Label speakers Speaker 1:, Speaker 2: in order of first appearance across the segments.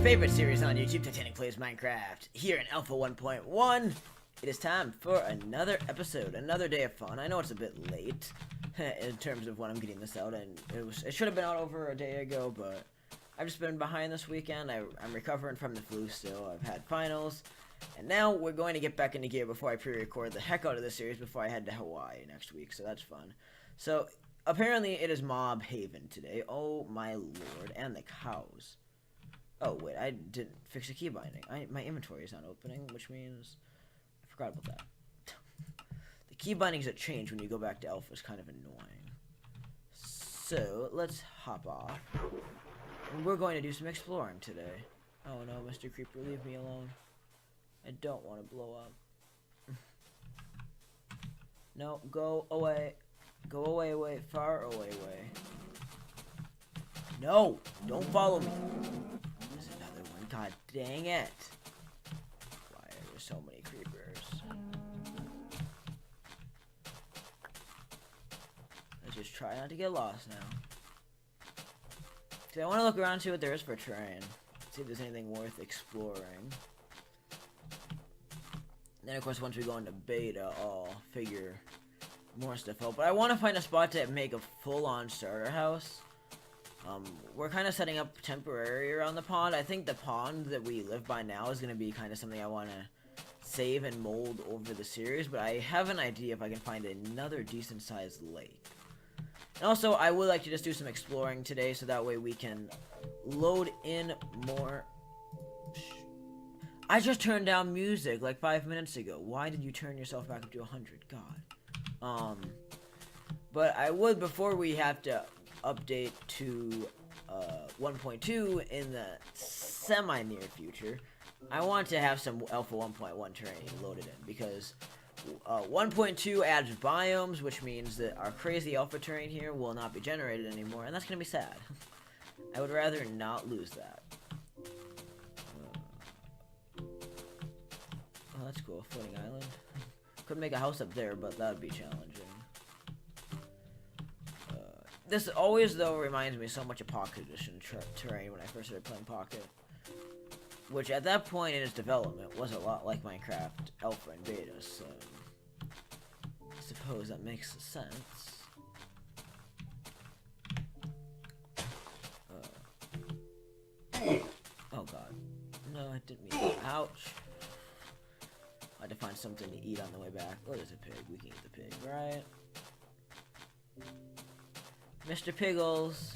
Speaker 1: favorite series on YouTube, Titanic Plays Minecraft. Here in Alpha 1.1, it is time for another episode, another day of fun. I know it's a bit late in terms of when I'm getting this out, and it should have been out over a day ago, but I've just been behind this weekend. I'm recovering from the flu still. I've had finals, and now we're going to get back into gear before I pre-record the heck out of this series before I head to Hawaii next week, so that's fun. So, apparently it is Mob Haven today. Oh my lord, and the cows. Oh, wait, I didn't fix the key binding. My inventory is not opening, which means I forgot about that. The key bindings that change when you go back to Alpha is kind of annoying. So, let's hop off. And we're going to do some exploring today. Oh no, Mr. Creeper, leave me alone. I don't want to blow up. No, go away. Go away, far away. No, don't follow me. There's another one. God dang it. Why are there so many creepers? Let's just try not to get lost now. See, I want to look around and see what there is for terrain. See if there's anything worth exploring. And then, of course, once we go into beta, I'll figure more stuff out. But I want to find a spot to make a full-on starter house. We're kind of setting up temporary around the pond. I think the pond that we live by now is going to be kind of something I want to save and mold over the series, but I have an idea if I can find another decent sized lake. And also, I would like to just do some exploring today, so that way we can load in more. I just turned down music like 5 minutes ago. Why did you turn yourself back up to 100? God. But I would, before we have to update to 1.2 in the semi-near future, I want to have some Alpha 1.1 terrain loaded in, because 1.2 adds biomes, which means that our crazy alpha terrain here will not be generated anymore, and that's going to be sad. I would rather not lose that. Oh, that's cool. Floating island. Could make a house up there, but that would be challenging. This always, though, reminds me so much of Pocket Edition terrain when I first started playing Pocket. Which, at that point in its development, was a lot like Minecraft Alpha and Beta, so I suppose that makes sense. Oh god. No, I didn't mean that. Ouch. I had to find something to eat on the way back. Oh, there's a pig. We can eat the pig, right? Mr. Piggles.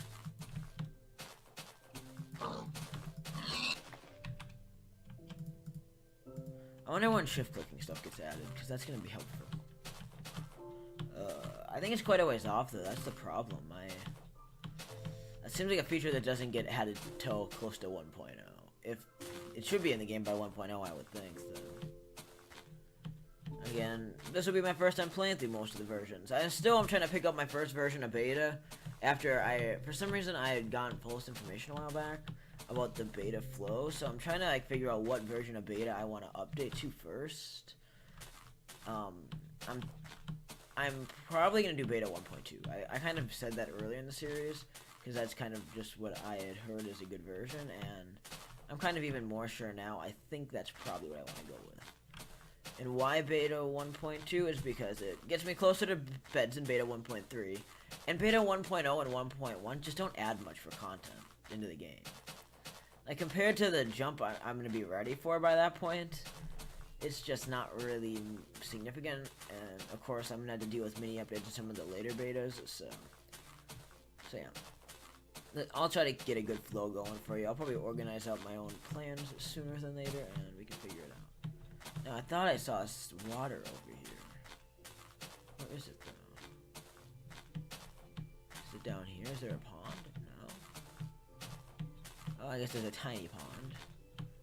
Speaker 1: I wonder when shift clicking stuff gets added, because that's going to be helpful. I think it's quite a ways off, though. That's the problem. That seems like a feature that doesn't get added until close to 1.0. If it should be in the game by 1.0, I would think, though. Again, this will be my first time playing through most of the versions. I'm trying to pick up my first version of beta after for some reason I had gotten false information a while back about the beta flow, so I'm trying to figure out what version of beta I want to update to first. I'm probably gonna do beta 1.2. I kind of said that earlier in the series because that's kind of just what I had heard is a good version, and I'm kind of even more sure now. I think that's probably what I want to go with. And why beta 1.2 is because it gets me closer to beds in beta 1.3. And beta 1.0 and 1.1 just don't add much for content into the game. Like, compared to the jump I'm going to be ready for by that point, it's just not really significant. And, of course, I'm going to have to deal with mini updates in some of the later betas, so yeah. I'll try to get a good flow going for you. I'll probably organize out my own plans sooner than later, and we can figure it out. Now, I thought I saw water over here. Where is it, though? Is it down here? Is there a pond? No. Oh, I guess there's a tiny pond.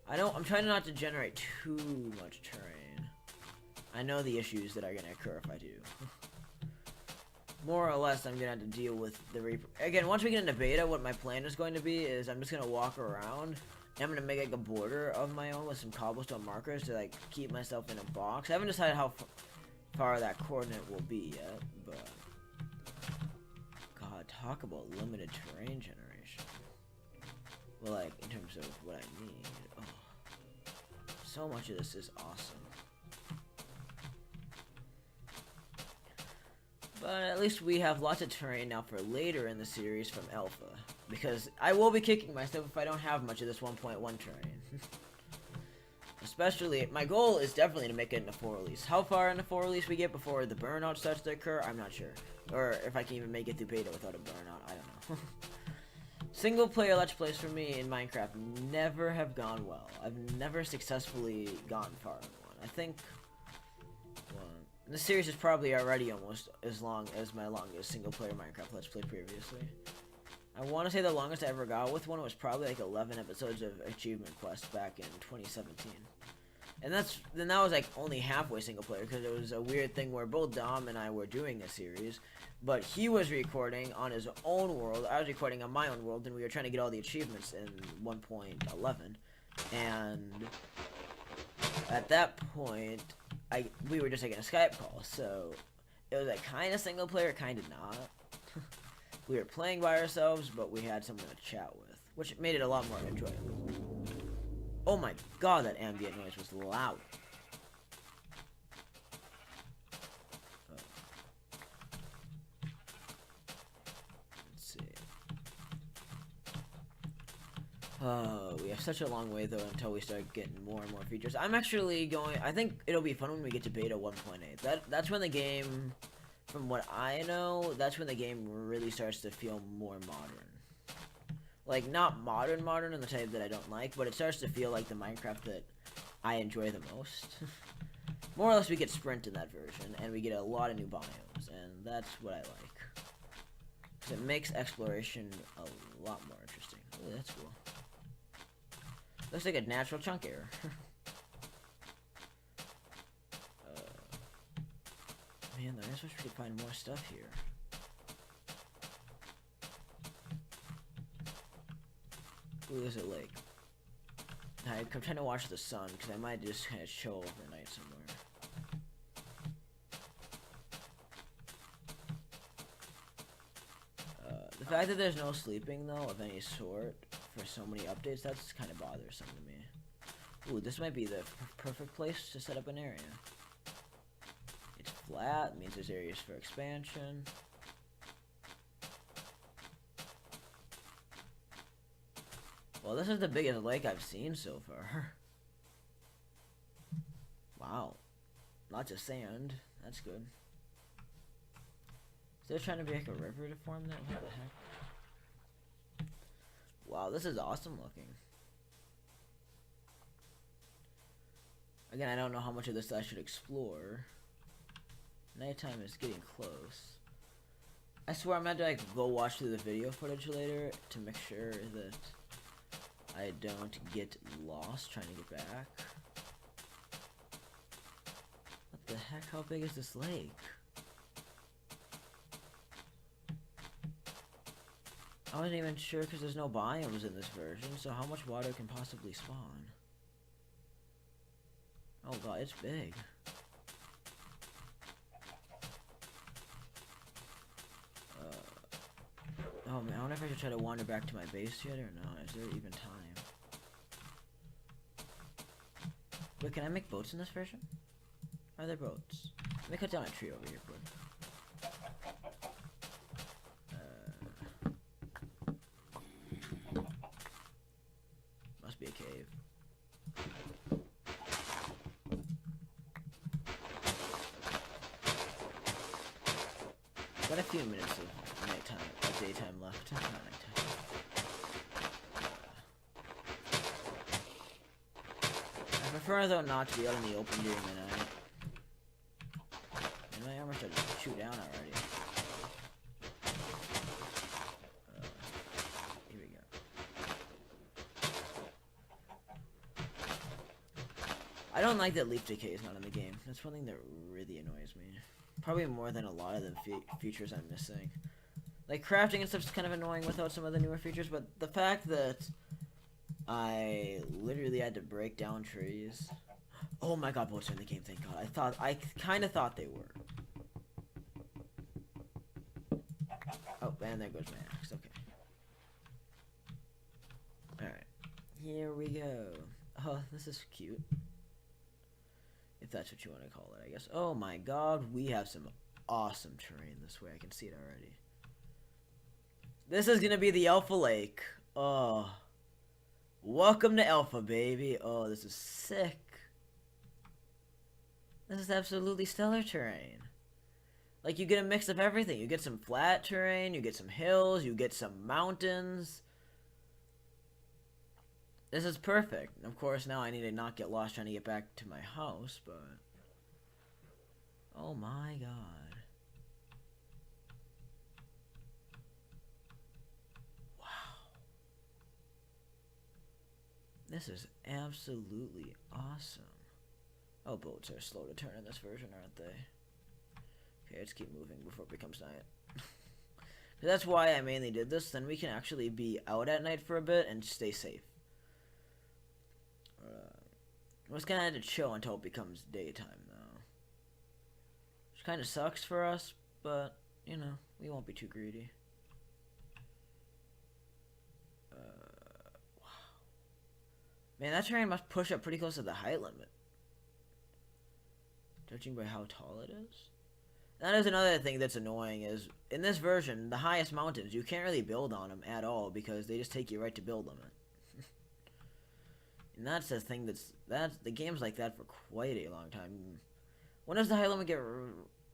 Speaker 1: I'm trying not to generate too much terrain. I know the issues that are going to occur if I do. More or less, I'm going to have to deal with the Reaper. Again, once we get into beta, what my plan is going to be is I'm just going to walk around. And I'm going to make like a border of my own with some cobblestone markers to keep myself in a box. I haven't decided how far that coordinate will be yet, but God, talk about limited terrain generation. Well, like, in terms of what I need. Oh, so much of this is awesome. But at least we have lots of terrain now for later in the series from Alpha. Because I will be kicking myself if I don't have much of this 1.1 terrain. Especially, my goal is definitely to make it in the 4 release. How far in the 4 release we get before the burnout starts to occur, I'm not sure. Or if I can even make it through beta without a burnout, I don't know. Single player Let's Plays for me in Minecraft never have gone well. I've never successfully gone far in one. I think, well, the series is probably already almost as long as my longest single player Minecraft Let's Play previously. I want to say the longest I ever got with one was probably like 11 episodes of Achievement Quest back in 2017. And then that was like only halfway single player because it was a weird thing where both Dom and I were doing a series, but he was recording on his own world, I was recording on my own world, and we were trying to get all the achievements in 1.11. And at that point, we were just taking a Skype call, so it was like kind of single player, kind of not. We were playing by ourselves, but we had someone to chat with, which made it a lot more enjoyable. Oh my god, that ambient noise was loud. Let's see. Oh, we have such a long way though until we start getting more and more features. I'm actually going, I think it'll be fun when we get to beta 1.8. That's when the game, from what I know, that's when the game really starts to feel more modern. Like, not modern in the type that I don't like, but it starts to feel like the Minecraft that I enjoy the most. More or less, we get sprint in that version, and we get a lot of new biomes, and that's what I like. Because it makes exploration a lot more interesting. Oh, that's cool. Looks like a natural chunk error. Man, I guess we should find more stuff here. Ooh, there's a lake. I'm trying to watch the sun, because I might just kind of chill overnight somewhere. The fact that there's no sleeping, though, of any sort, for so many updates, that's kind of bothersome to me. Ooh, this might be the perfect place to set up an area. It's flat, means there's areas for expansion. Well, this is the biggest lake I've seen so far. Wow. Lots of sand. That's good. Is there trying to be like a river to form that? What the heck? Wow, this is awesome looking. Again, I don't know how much of this I should explore. Nighttime is getting close. I swear I'm gonna have to like go watch through the video footage later to make sure that I don't get lost trying to get back. What the heck? How big is this lake? I wasn't even sure because there's no biomes in this version, so how much water can possibly spawn? Oh god, it's big. Oh man, I wonder if I should try to wander back to my base yet or not. Is there even time? Wait, can I make boats in this version? Are there boats? Let me cut down a tree over here quick. Must be a cave. Got a few minutes of nighttime, of daytime left. Not nighttime. I prefer though not to be out in the open during the night. And my armor started to shoot down already. Here we go. I don't like that leaf decay is not in the game. That's one thing that really annoys me. Probably more than a lot of the features I'm missing. Like, crafting and stuff's kind of annoying without some of the newer features, but the fact that I literally had to break down trees. Oh my god, boats are in the game, thank god. I kind of thought they were. Oh, and there goes my axe, okay. Alright. here we go. Oh, this is cute. If that's what you want to call it, I guess. Oh my god, we have some awesome terrain this way. I can see it already. This is gonna be the Alpha Lake. Oh. Welcome to Alpha, baby. Oh, this is sick. This is absolutely stellar terrain. Like, you get a mix of everything. You get some flat terrain, you get some hills, you get some mountains. This is perfect. Of course, now I need to not get lost trying to get back to my house, but... oh my god. Wow. This is absolutely awesome. Oh, boats are slow to turn in this version, aren't they? Okay, let's keep moving before it becomes night. That's why I mainly did this. Then we can actually be out at night for a bit and stay safe. We're just gonna have to chill until it becomes daytime, though. Which kind of sucks for us, but, you know, we won't be too greedy. Wow. Man, that terrain must push up pretty close to the height limit. Judging by how tall it is. That is another thing that's annoying is, in this version, the highest mountains, you can't really build on them at all because they just take you right to build them. And that's the thing the game's like that for quite a long time. When does the height limit get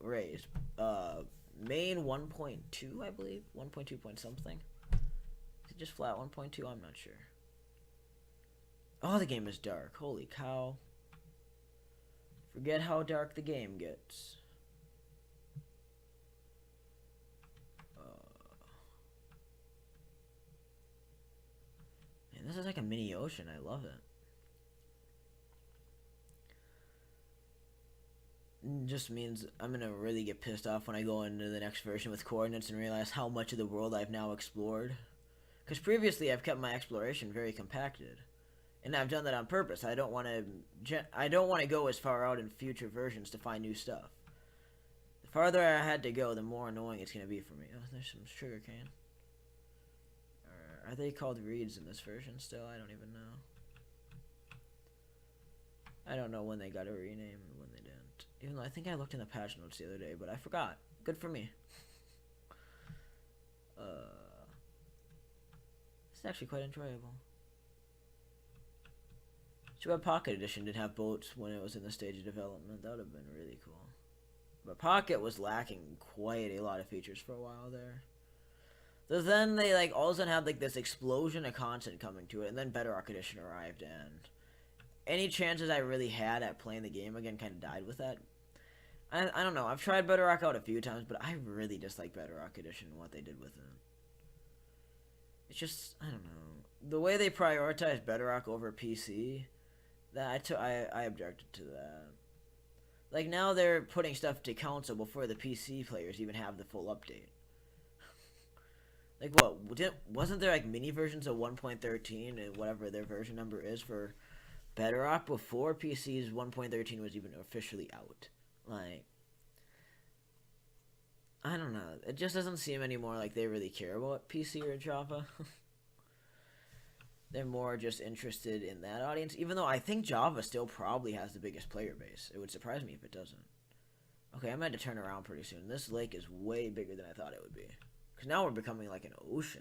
Speaker 1: raised? Main 1.2, I believe? 1.2 point something? Is it just flat 1.2? I'm not sure. Oh, the game is dark. Holy cow. Forget how dark the game gets. Man, this is like a mini ocean. I love it. It just means I'm gonna really get pissed off when I go into the next version with coordinates and realize how much of the world I've now explored. Because previously I've kept my exploration very compacted. And I've done that on purpose. I don't want to go as far out in future versions to find new stuff. The farther I had to go, the more annoying it's going to be for me. Oh, there's some sugar cane. Are they called reeds in this version still? I don't even know. I don't know when they got a rename and when they didn't. Even though I think I looked in the patch notes the other day, but I forgot. Good for me. It's actually quite enjoyable. Too bad Pocket Edition didn't have boats when it was in the stage of development. That would have been really cool. But Pocket was lacking quite a lot of features for a while there. So then they like all of a sudden had like this explosion of content coming to it, and then Bedrock Edition arrived, and any chances I really had at playing the game again kind of died with that. I don't know. I've tried Bedrock out a few times, but I really dislike Bedrock Edition and what they did with it. It's just, I don't know. The way they prioritize Bedrock over PC, I objected to that. Like, now they're putting stuff to console before the PC players even have the full update. Like, what? Wasn't there, like, mini versions of 1.13 and whatever their version number is for Bedrock before PC's 1.13 was even officially out? Like, I don't know. It just doesn't seem anymore like they really care about PC or Java. They're more just interested in that audience, even though I think Java still probably has the biggest player base. It would surprise me if it doesn't. Okay, I'm going to turn around pretty soon. This lake is way bigger than I thought it would be. Because now we're becoming like an ocean.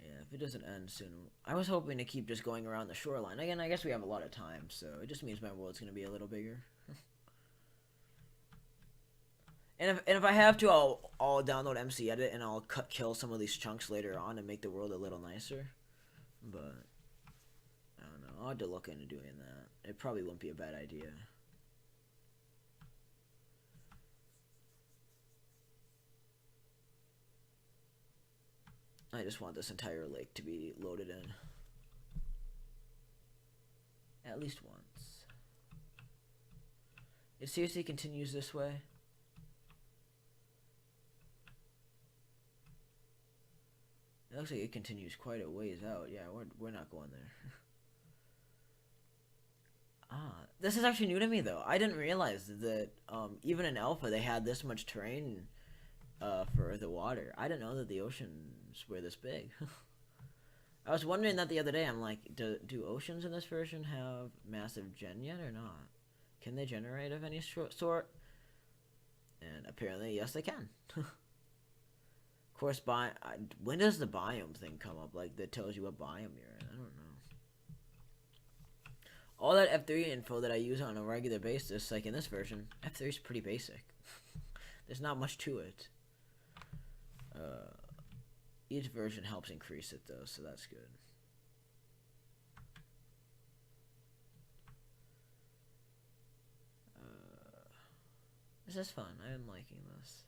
Speaker 1: Yeah, if it doesn't end soon. I was hoping to keep just going around the shoreline. Again, I guess we have a lot of time, so it just means my world's going to be a little bigger. And if I have to, I'll download MC Edit and I'll kill some of these chunks later on and make the world a little nicer. But I don't know. I'll have to look into doing that. It probably wouldn't be a bad idea. I just want this entire lake to be loaded in. At least once. It seriously continues this way. It looks like it continues quite a ways out. Yeah, we're not going there. This is actually new to me though. I didn't realize that even in alpha they had this much terrain for the water. I didn't know that the oceans were this big. I was wondering that the other day. I'm like, do oceans in this version have massive gen yet or not? Can they generate of any sort? And apparently, yes, they can. Of course, when does the biome thing come up? Like, that tells you what biome you're in. I don't know. All that F3 info that I use on a regular basis, like in this version, F3 is pretty basic. There's not much to it. Each version helps increase it, though, so that's good. This is fun. I am liking this.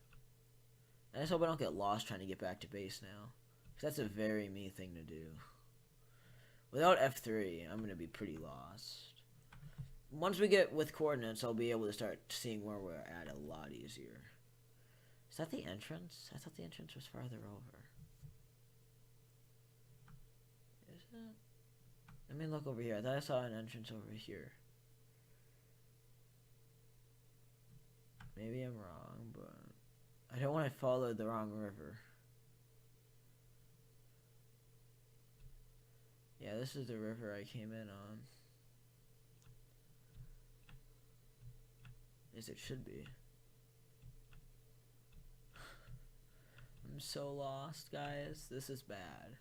Speaker 1: I just hope I don't get lost trying to get back to base now. Because that's a very me thing to do. Without F3, I'm going to be pretty lost. Once we get with coordinates, I'll be able to start seeing where we're at a lot easier. Is that the entrance? I thought the entrance was farther over. Is it? Let me look over here. I thought I saw an entrance over here. Maybe I'm wrong, but I don't want to follow the wrong river. Yeah, this is the river I came in on. As it should be. I'm so lost, guys. This is bad.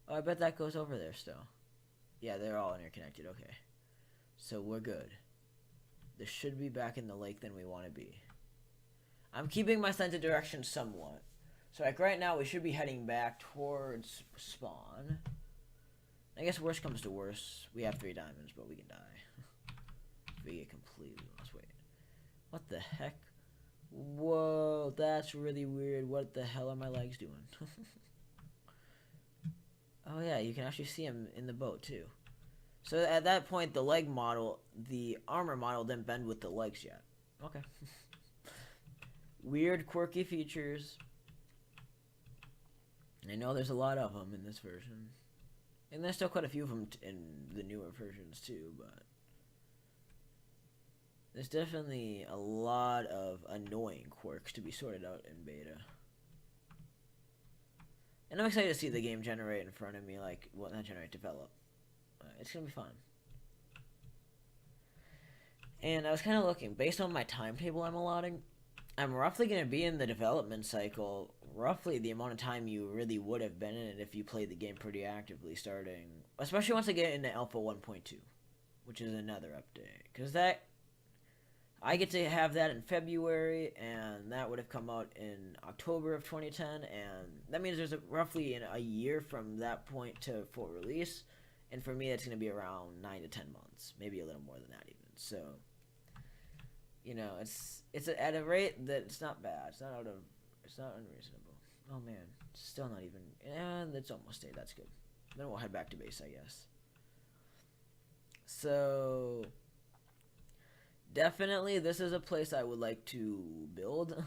Speaker 1: Oh, I bet that goes over there still. Yeah, they're all interconnected. Okay. So we're good. This should be back in the lake than we want to be. I'm keeping my sense of direction somewhat. So like right now we should be heading back towards spawn. I guess worst comes to worst. We have 3 diamonds, but we can die. If we get completely lost. Wait. What the heck? Whoa, that's really weird. What the hell are my legs doing? Oh yeah, you can actually see them in the boat too. So at that point, the leg model, the armor model didn't bend with the legs yet. Okay. Weird, quirky features. I know there's a lot of them in this version. And there's still quite a few of them in the newer versions too, but there's definitely a lot of annoying quirks to be sorted out in beta. And I'm excited to see the game generate in front of me, like, well, not generate, develop. It's gonna be fun. And I was kind of looking, based on my timetable I'm allotting, I'm roughly going to be in the development cycle, roughly the amount of time you really would have been in it if you played the game pretty actively, starting, especially once I get into Alpha 1.2, which is another update. Because that, I get to have that in February, and that would have come out in October of 2010, and that means there's roughly a year from that point to full release. And for me, that's going to be around 9 to 10 months, maybe a little more than that even. So, you know, it's at a rate that it's not bad. It's not unreasonable. Oh man, it's still not even. And it's almost day. That's good. Then we'll head back to base, I guess. So, definitely, this is a place I would like to build.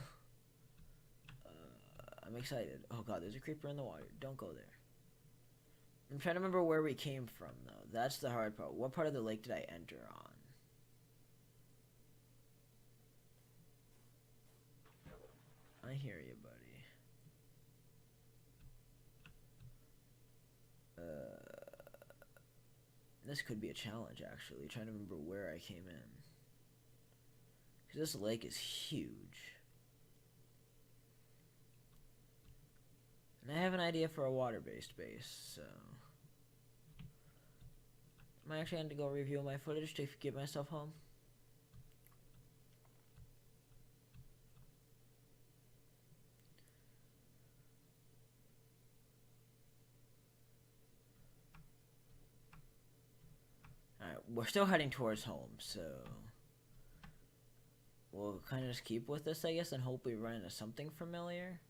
Speaker 1: I'm excited. Oh god, there's a creeper in the water. Don't go there. I'm trying to remember where we came from, though. That's the hard part. What part of the lake did I enter on? I hear you, buddy. This could be a challenge, actually. Trying to remember where I came in. Because this lake is huge. And I have an idea for a water-based base, so I might actually have to go review my footage to get myself home. Alright, we're still heading towards home, so we'll kind of just keep with this, I guess, and hope we run into something familiar.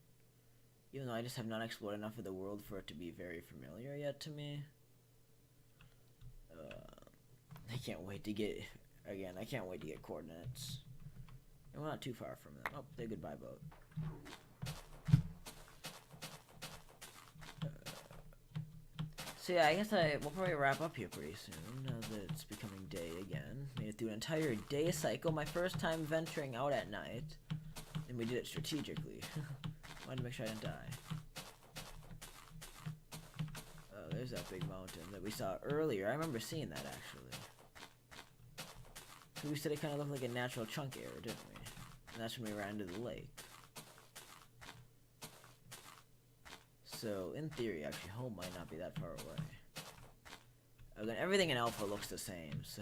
Speaker 1: Even though I just have not explored enough of the world for it to be very familiar yet to me. I can't wait to get, again, I can't wait to get coordinates. And we're not too far from them. Oh, say goodbye, boat. So yeah, I guess we'll probably wrap up here pretty soon, now that it's becoming day again. Made it through an entire day cycle, my first time venturing out at night. And we did it strategically. Wanted to make sure I didn't die. Oh, there's that big mountain that we saw earlier. I remember seeing that, actually. So we said it kind of looked like a natural chunk area, didn't we? And that's when we ran into the lake. So, in theory, actually, home might not be that far away. Again, everything in Alpha looks the same, so...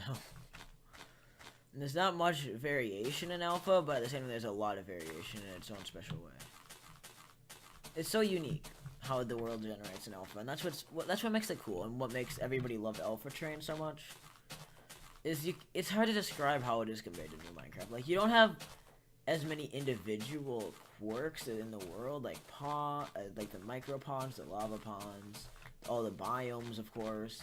Speaker 1: And there's not much variation in Alpha, but at the same time, there's a lot of variation in its own special way. It's so unique how the world generates in Alpha, and that's what makes it cool, and what makes everybody love Alpha Train so much. It's hard to describe how it is compared to New Minecraft. Like, you don't have as many individual quirks in the world, like the micro ponds, the lava ponds, all the biomes, of course.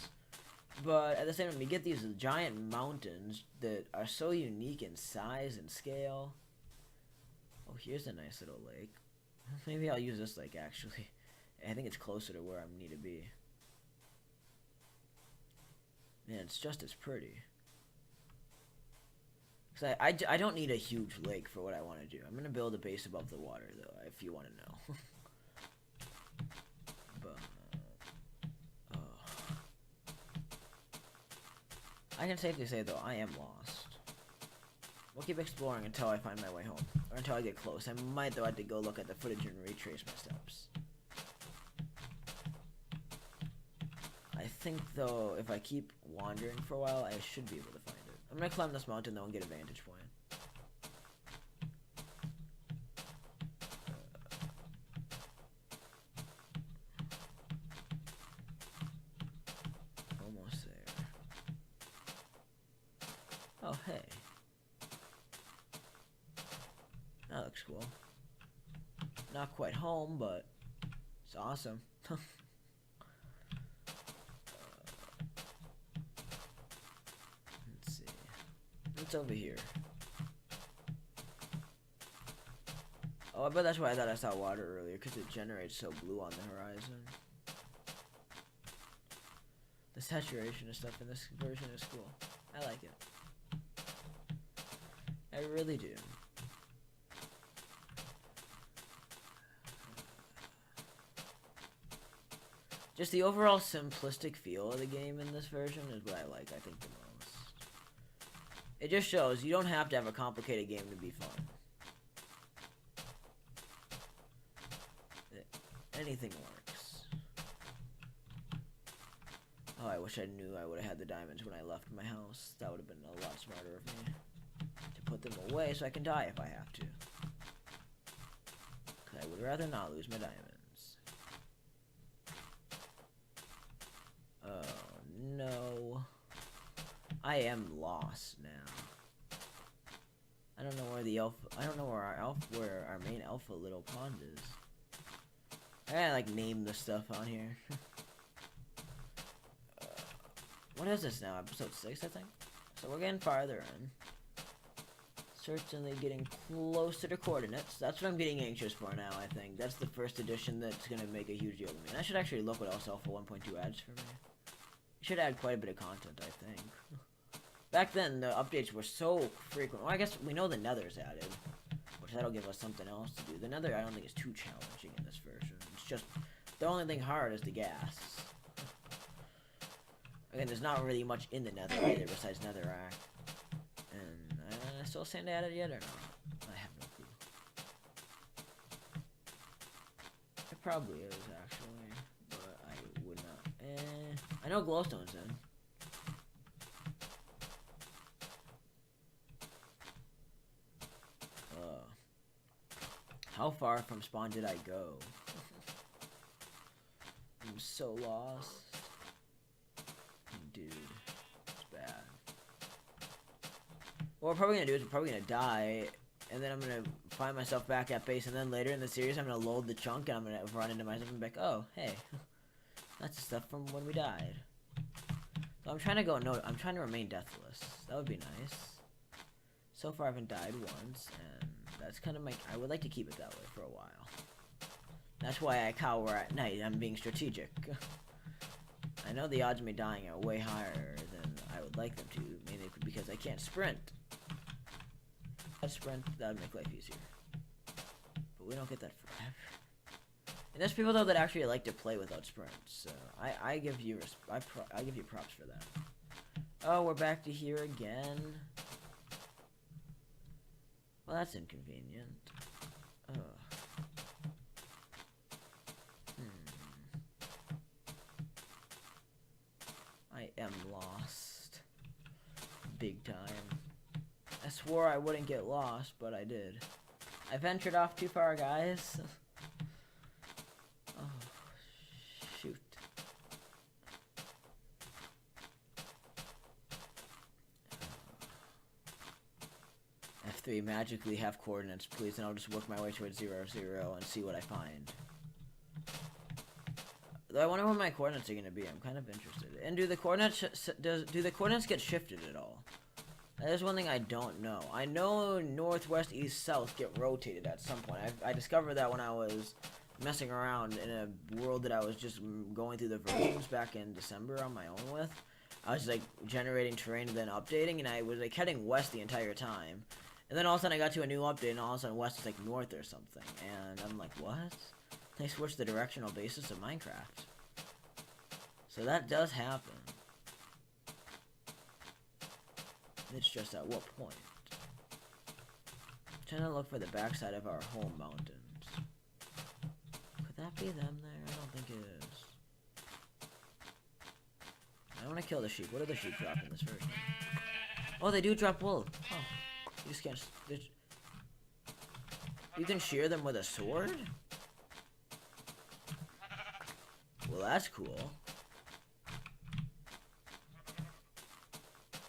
Speaker 1: But at the same time, you get these giant mountains that are so unique in size and scale. Oh, here's a nice little lake. Maybe I'll use this lake, actually. I think it's closer to where I need to be. Man, it's just as pretty. Cause I don't need a huge lake for what I want to do. I'm going to build a base above the water, though, if you want to know. But, I can safely say, though, I am lost. We'll keep exploring until I find my way home. Or until I get close. I might, though, have to go look at the footage and retrace my steps. I think, though, if I keep wandering for a while, I should be able to find it. I'm gonna climb this mountain, though, and get a vantage point. Almost there. Oh, hey. That looks cool. Not quite home, but it's awesome. Let's see. What's over here? Oh, I bet that's why I thought I saw water earlier, because it generates so blue on the horizon. The saturation of stuff in this version is cool. I like it. I really do. Just the overall simplistic feel of the game in this version is what I like, I think, the most. It just shows you don't have to have a complicated game to be fun. Anything works. Oh, I wish I knew I would have had the diamonds when I left my house. That would have been a lot smarter of me. To put them away so I can die if I have to. 'Cause I would rather not lose my diamonds. Oh, no. I am lost now. I don't know where the alpha... I don't know where our main alpha little pond is. I gotta, like, name the stuff on here. What is this now? Episode 6, I think? So we're getting farther in. Certainly getting closer to coordinates. That's what I'm getting anxious for now, I think. That's the first edition that's gonna make a huge deal to me. And I should actually look what else Alpha 1.2 adds for me. It should add quite a bit of content, I think. Back then, the updates were so frequent. Well, I guess we know the Nether's added, which that'll give us something else to do. The Nether, I don't think, is too challenging in this version. It's just, the only thing hard is the gas. Again, there's not really much in the Nether either besides Netherrack. And I still sand added yet or not? I have no clue. It probably is, actually, but I would not. I know glowstone's in. How far from spawn did I go? I'm so lost. Dude, it's bad. What we're probably gonna do is we're probably gonna die, and then I'm gonna find myself back at base, and then later in the series I'm gonna load the chunk, and I'm gonna run into myself and be like, oh, hey, that's the stuff from when we died. So I'm trying to go, no, I'm trying to remain deathless. That would be nice. So far I haven't died once, and that's kind of I would like to keep it that way for a while. That's why I cower at night. I'm being strategic. I know the odds of me dying are way higher than I would like them to, mainly because I can't sprint. If I sprint, that would make life easier. But we don't get that forever. And there's people though that actually like to play without sprints, so I give you I give you props for that. Oh, we're back to here again. Well, that's inconvenient. Oh. I am lost. Big time. I swore I wouldn't get lost, but I did. I ventured off too far, guys. Oh, shoot. F3, magically have coordinates, please, and I'll just work my way towards 0, 0 and see what I find. Though I wonder what my coordinates are going to be. I'm kind of interested. And do the coordinates get shifted at all? That is one thing I don't know. I know northwest, east, south get rotated at some point. I discovered that when I was messing around in a world that I was just going through the versions back in December on my own with. I was like generating terrain and then updating, and I was like heading west the entire time. And then all of a sudden I got to a new update, and all of a sudden west is like north or something. And I'm like, what? They switched the directional basis of Minecraft. So that does happen. It's just at what point? I'm trying to look for the backside of our home mountains. Could that be them there? I don't think it is. I want to kill the sheep. What do the sheep drop in this version? Oh, they do drop wool. Oh, you just can't. You can shear them with a sword? Well, that's cool.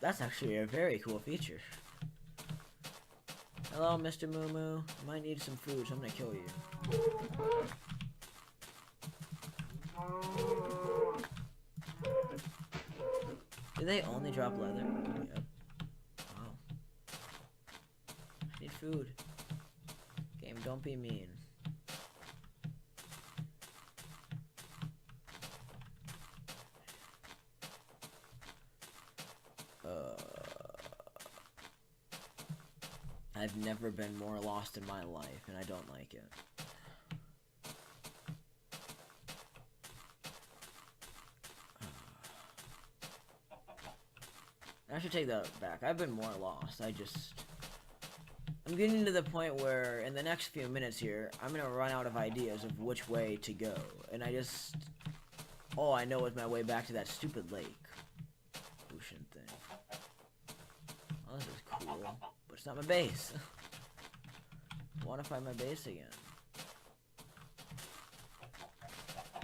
Speaker 1: That's actually a very cool feature. Hello, Mr. Moo Moo. You might need some food, so I'm gonna kill you. Do they only drop leather? Yep. Wow. I need food. Game, don't be mean. I've never been more lost in my life, and I don't like it. I should take that back. I've been more lost. I'm getting to the point where in the next few minutes here, I'm gonna run out of ideas of which way to go. And all I know is my way back to that stupid lake. Ocean thing. Oh, this is cool. But it's not my base. I want to find my base again.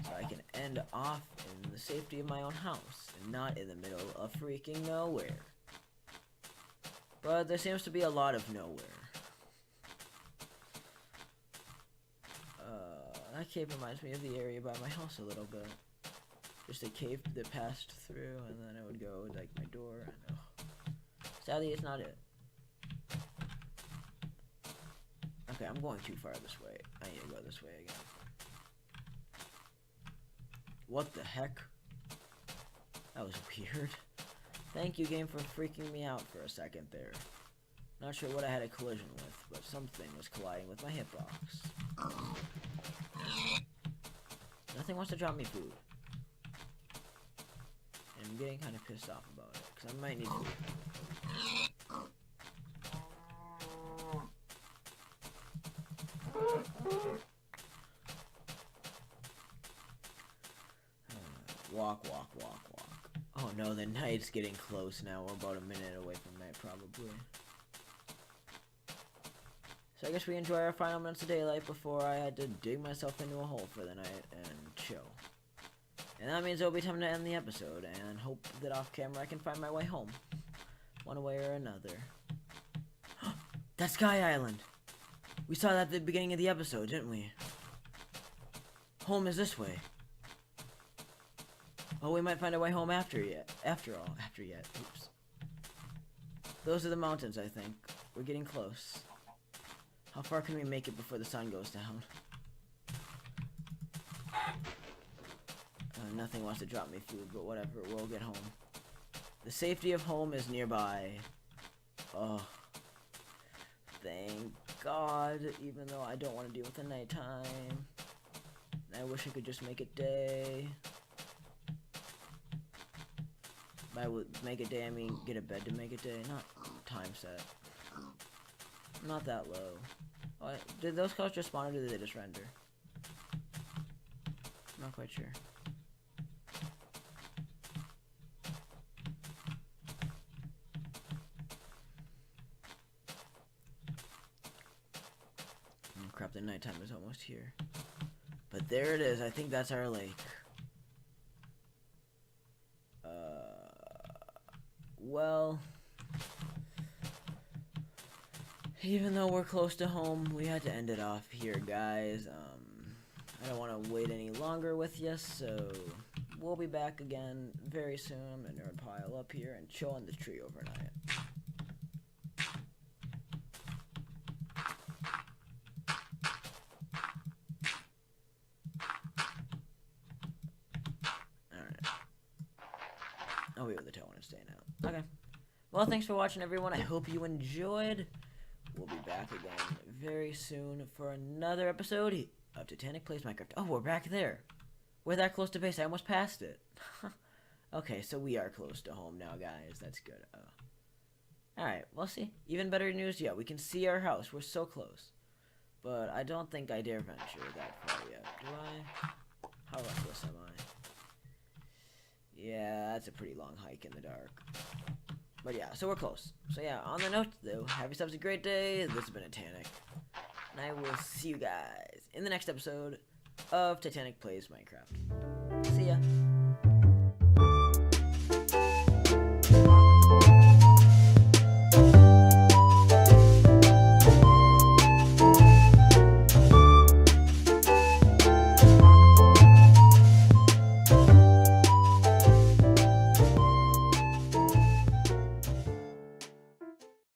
Speaker 1: So I can end off in the safety of my own house and not in the middle of freaking nowhere. But there seems to be a lot of nowhere. That cave reminds me of the area by my house a little bit. Just a cave that passed through, and then I would go like my door. And, sadly, it's not it. Okay, I'm going too far this way. I need to go this way again. What the heck? That was weird. Thank you, game, for freaking me out for a second there. Not sure what I had a collision with, but something was colliding with my hitbox. Nothing wants to drop me food. And I'm getting kind of pissed off about it, because I might need food. Walk. Oh no, the night's getting close now. We're about a minute away from night, probably. So I guess we enjoy our final minutes of daylight before I had to dig myself into a hole for the night and chill. And that means it'll be time to end the episode, and hope that off camera I can find my way home. One way or another. That's Sky Island! We saw that at the beginning of the episode, didn't we? Home is this way. Oh, we might find our way home after yet. Oops. Those are the mountains, I think. We're getting close. How far can we make it before the sun goes down? Nothing wants to drop me food, but whatever, we'll get home. The safety of home is nearby. Oh. Thank god, even though I don't want to deal with the nighttime. I wish I could just make it day. By make it day, I mean get a bed to make it day, not time set. Not that low. Oh, did those colors just spawn or did they just render? I'm not quite sure. Oh crap, the nighttime is almost here. But there it is, I think that's our lake. Well, even though we're close to home, we had to end it off here, guys. I don't want to wait any longer with you, so we'll be back again very soon. I'm gonna nerd pile up here and chill on the tree overnight. Oh, wait, the tail one is staying out. Okay. Well, thanks for watching, everyone. I hope you enjoyed. We'll be back again very soon for another episode of Titanic Plays Minecraft. Oh, we're back there. We're that close to base. I almost passed it. Okay, so we are close to home now, guys. That's good. Alright, we'll see. Even better news yet. We can see our house. We're so close. But I don't think I dare venture that far yet. Do I? How reckless am I? Yeah, that's a pretty long hike in the dark. But yeah, so we're close. So yeah, on the note though, have yourselves a great day. This has been Titanic. And I will see you guys in the next episode of Titanic Plays Minecraft. See ya.